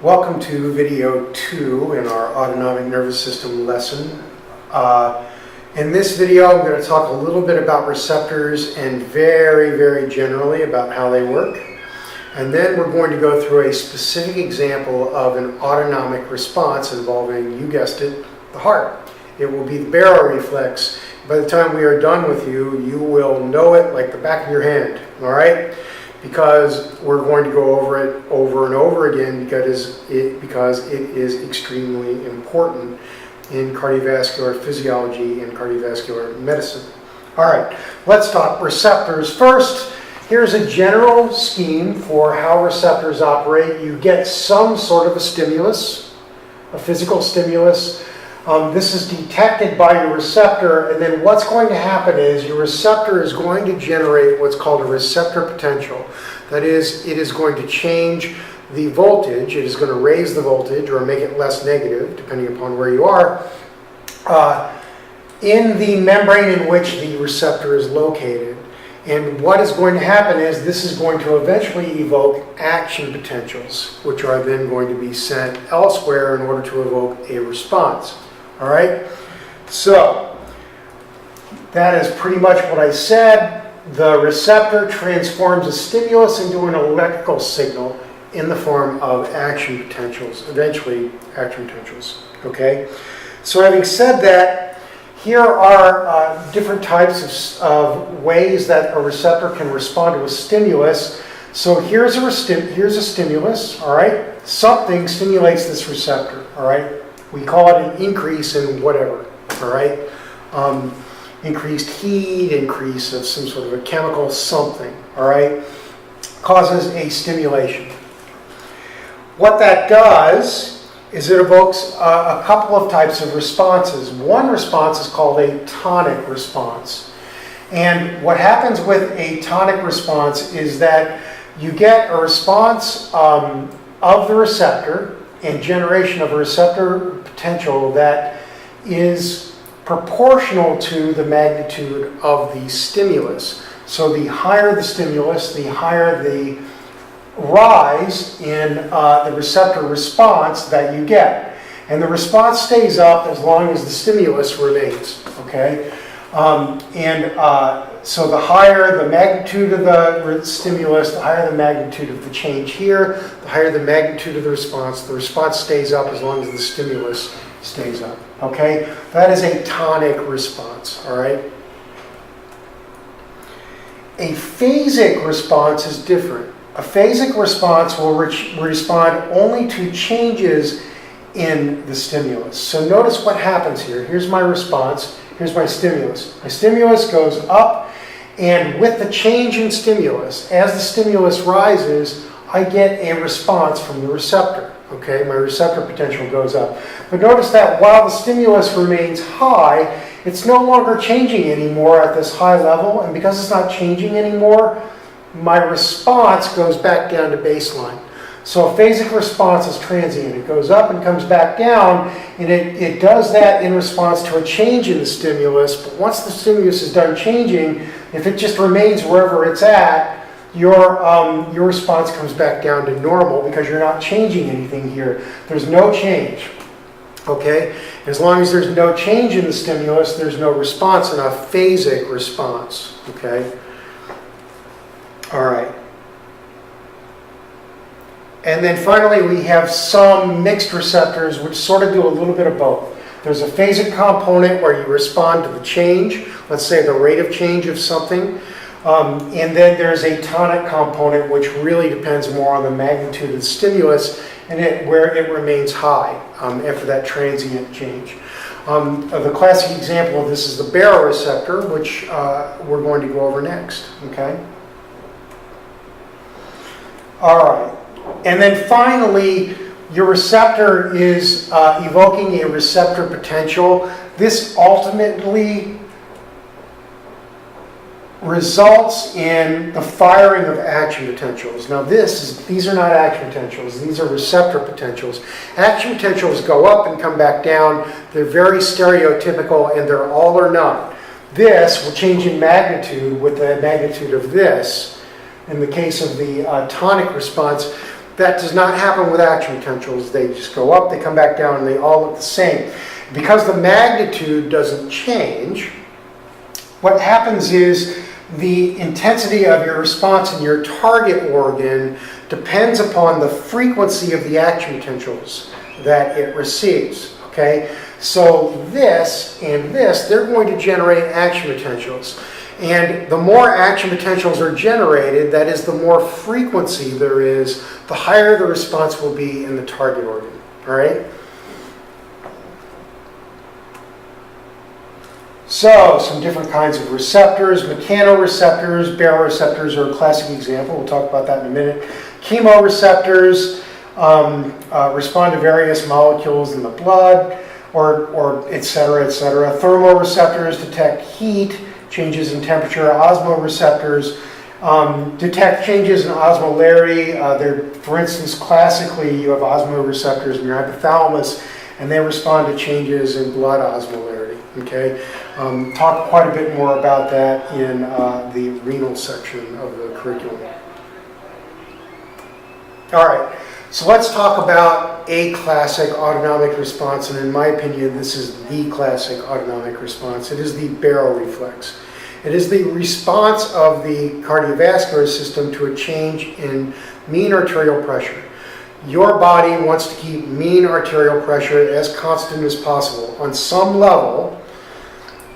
Welcome to video 2 in our autonomic nervous system lesson. In this video I'm going to talk a little bit about receptors and very generally about how they work. And then we're going to go through a specific example of an autonomic response involving, you guessed it, the heart. It will be the Baroreflex. By the time we are done with you, you will know it like the back of your hand, all right? Because we're going to go over it over and over again because it is extremely important in cardiovascular physiology and cardiovascular medicine. All right, let's talk receptors first. Here's a general scheme for how receptors operate. You get some sort of a stimulus, a physical stimulus. This is detected by your receptor, and then what's going to happen is your receptor is going to generate what's called a receptor potential. That is, it is going to change the voltage. It is going to raise the voltage or make it less negative, depending upon where you are, in the membrane in which the receptor is located. And what is going to happen is this is going to eventually evoke action potentials, which are then going to be sent elsewhere in order to evoke a response. All right? So, that is pretty much what I said. The receptor transforms a stimulus into an electrical signal in the form of action potentials, eventually action potentials. Okay? So having said that, here are different types of ways that a receptor can respond to a stimulus. So here's a stimulus, all right? Something stimulates this receptor, all right? We call it an increase in whatever, all right? Increased heat, increase of some sort of a chemical something, all right? Causes a stimulation. What that does is it evokes a couple of types of responses. One response is called a tonic response. And what happens with a tonic response is that you get a response of the receptor and generation of a receptor potential that is proportional to the magnitude of the stimulus. So the higher the stimulus, the higher the rise in the receptor response that you get. And the response stays up as long as the stimulus remains, okay? So the higher the magnitude of the stimulus, the higher the magnitude of the change here, the higher the magnitude of the response stays up as long as the stimulus stays up, okay? That is a tonic response, all right? A phasic response is different. A phasic response will respond only to changes in the stimulus. So notice what happens here. Here's my response. Here's my stimulus. My stimulus goes up, and with the change in stimulus, as the stimulus rises, I get a response from the receptor. Okay, my receptor potential goes up. But notice that while the stimulus remains high, it's no longer changing anymore at this high level, and because it's not changing anymore, my response goes back down to baseline. So a phasic response is transient. It goes up and comes back down, and it does that in response to a change in the stimulus. But once the stimulus is done changing, if it just remains wherever it's at, your response comes back down to normal because you're not changing anything here. There's no change. Okay? As long as there's no change in the stimulus, there's no response in a phasic response. Okay? All right. And then finally, we have some mixed receptors which sort of do a little bit of both. There's a phasic component where you respond to the change, let's say the rate of change of something. And then there's a tonic component which really depends more on the magnitude of the stimulus and where it remains high after that transient change. The classic example of this is the baroreceptor, which we're going to go over next. Okay? All right. And then finally, your receptor is evoking a receptor potential. This ultimately results in the firing of action potentials. Now these are not action potentials, these are receptor potentials. Action potentials go up and come back down. They're very stereotypical and they're all or none. This will change in magnitude with the magnitude of this. In the case of the tonic response, That does not happen with action potentials. They just go up, they come back down, and they all look the same. Because the magnitude doesn't change, what happens is the intensity of your response in your target organ depends upon the frequency of the action potentials that it receives. Okay? So this and this, they're going to generate action potentials. And the more action potentials are generated, that is, the more frequency there is, the higher the response will be in the target organ. All right? So, some different kinds of receptors. Mechanoreceptors, baroreceptors are a classic example. We'll talk about that in a minute. Chemoreceptors respond to various molecules in the blood, or et cetera, et cetera. Thermoreceptors detect heat, changes in temperature. Osmoreceptors detect changes in osmolarity. For instance, classically, you have osmoreceptors in your hypothalamus, and they respond to changes in blood osmolarity. Okay, talk quite a bit more about that in the renal section of the curriculum. All right, so let's talk about a classic autonomic response, and in my opinion, this is the classic autonomic response. It is the baroreflex. It is the response of the cardiovascular system to a change in mean arterial pressure. Your body wants to keep mean arterial pressure as constant as possible. On some level,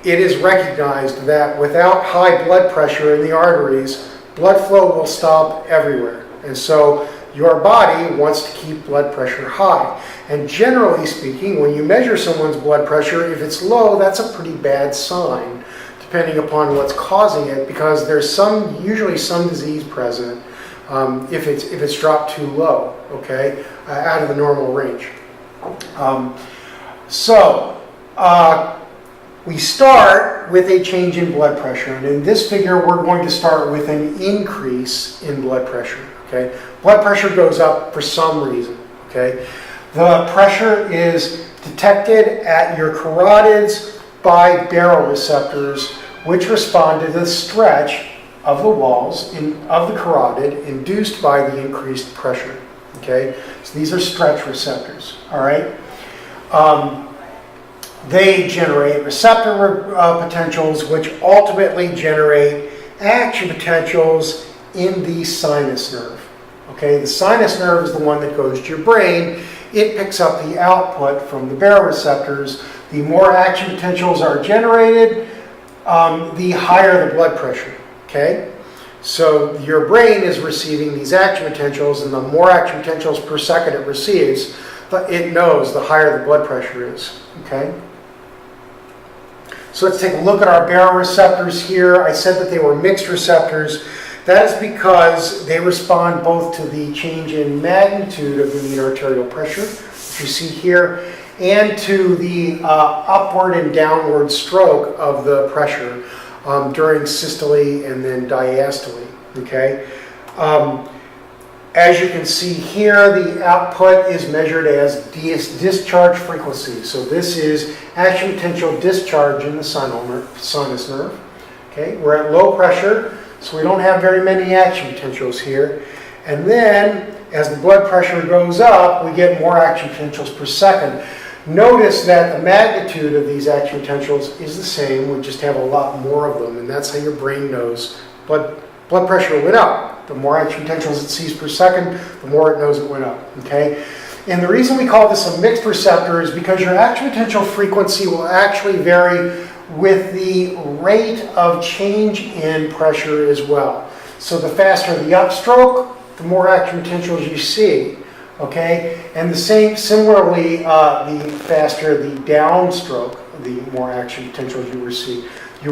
it is recognized that without high blood pressure in the arteries, blood flow will stop everywhere. And so your body wants to keep blood pressure high. And generally speaking, when you measure someone's blood pressure, if it's low, that's a pretty bad sign, depending upon what's causing it, because there's usually some disease present if it's dropped too low, okay, out of the normal range. We start with a change in blood pressure, and in this figure we're going to start with an increase in blood pressure. Okay, blood pressure goes up for some reason. Okay, the pressure is detected at your carotids by baroreceptors, which respond to the stretch of the walls of the carotid induced by the increased pressure. Okay, so these are stretch receptors. All right. They generate receptor potentials, which ultimately generate action potentials in the sinus nerve. Okay, the sinus nerve is the one that goes to your brain. It picks up the output from the baroreceptors. The more action potentials are generated, the higher the blood pressure. Okay, so your brain is receiving these action potentials, and the more action potentials per second it receives, it knows the higher the blood pressure is. Okay. So let's take a look at our baroreceptors here. I said that they were mixed receptors. That is because they respond both to the change in magnitude of the mean arterial pressure, which you see here, and to the upward and downward stroke of the pressure during systole and then diastole. Okay. As you can see here, the output is measured as discharge frequency. So this is action potential discharge in the sinus nerve. Okay, we're at low pressure, so we don't have very many action potentials here. And then, as the blood pressure goes up, we get more action potentials per second. Notice that the magnitude of these action potentials is the same. We just have a lot more of them, and that's how your brain knows blood pressure went up. The more action potentials it sees per second, the more it knows it went up. Okay? And the reason we call this a mixed receptor is because your action potential frequency will actually vary with the rate of change in pressure as well. So the faster the upstroke, the more action potentials you see. Okay? And similarly, the faster the downstroke, the more action potentials you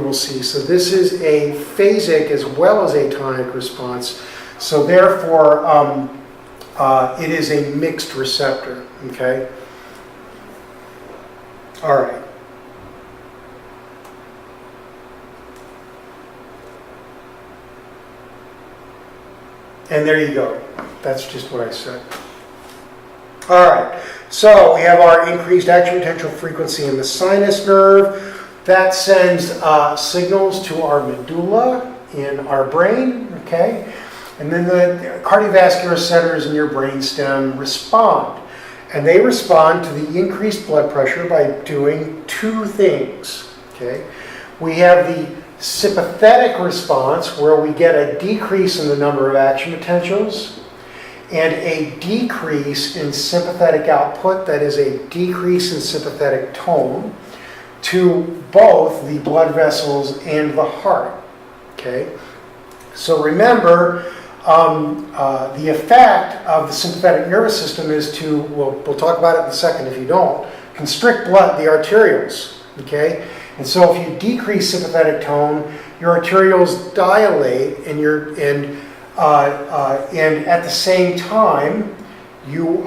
will see. So this is a phasic as well as a tonic response. So therefore, it is a mixed receptor. Okay? All right. And there you go. That's just what I said. All right. So we have our increased action potential frequency in the sinus nerve. That sends signals to our medulla in our brain, okay? And then the cardiovascular centers in your brainstem respond. And they respond to the increased blood pressure by doing two things. Okay? We have the sympathetic response, where we get a decrease in the number of action potentials and a decrease in sympathetic output, that is a decrease in sympathetic tone, to both the blood vessels and the heart. Okay? So remember, the effect of the sympathetic nervous system is to, we'll talk about it in a second if you don't, constrict blood, the arterioles. Okay? And so if you decrease sympathetic tone, your arterioles dilate, and at the same time, your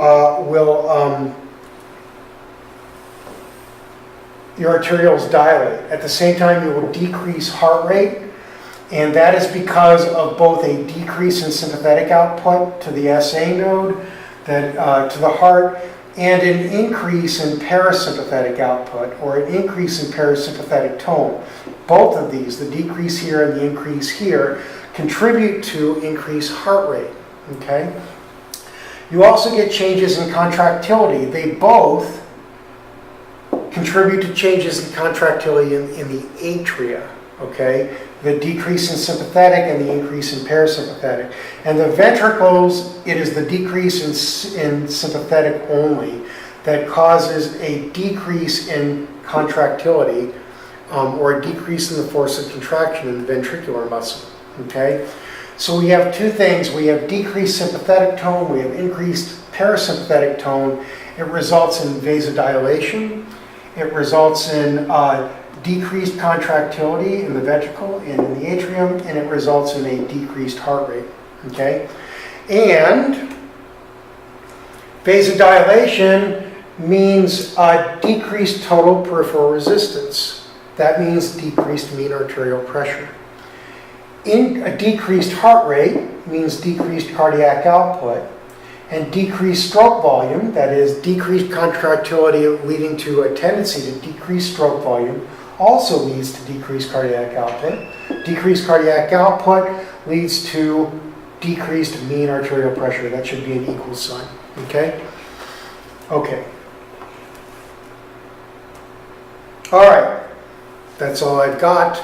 arterioles dilate. At the same time, you will decrease heart rate, and that is because of both a decrease in sympathetic output to the SA node, to the heart, and an increase in parasympathetic output, or an increase in parasympathetic tone. Both of these, the decrease here and the increase here, contribute to increased heart rate. Okay? You also get changes in contractility. They both contribute to changes in contractility in the atria. Okay? The decrease in sympathetic and the increase in parasympathetic. And the ventricles, it is the decrease in sympathetic only that causes a decrease in contractility, or a decrease in the force of contraction in the ventricular muscle. Okay? So we have two things. We have decreased sympathetic tone, we have increased parasympathetic tone. It results in vasodilation. It results in decreased contractility in the ventricle and in the atrium, and it results in a decreased heart rate. Okay? And vasodilation means decreased total peripheral resistance. That means decreased mean arterial pressure. A decreased heart rate means decreased cardiac output, and decreased stroke volume, that is decreased contractility leading to a tendency to decrease stroke volume, also leads to decreased cardiac output. Decreased cardiac output leads to decreased mean arterial pressure. That should be an equal sign. Okay? Okay. All right. That's all I've got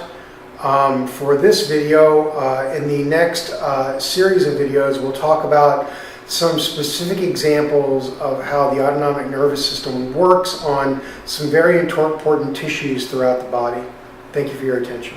for this video. In the next series of videos, we'll talk about some specific examples of how the autonomic nervous system works on some very important tissues throughout the body. Thank you for your attention.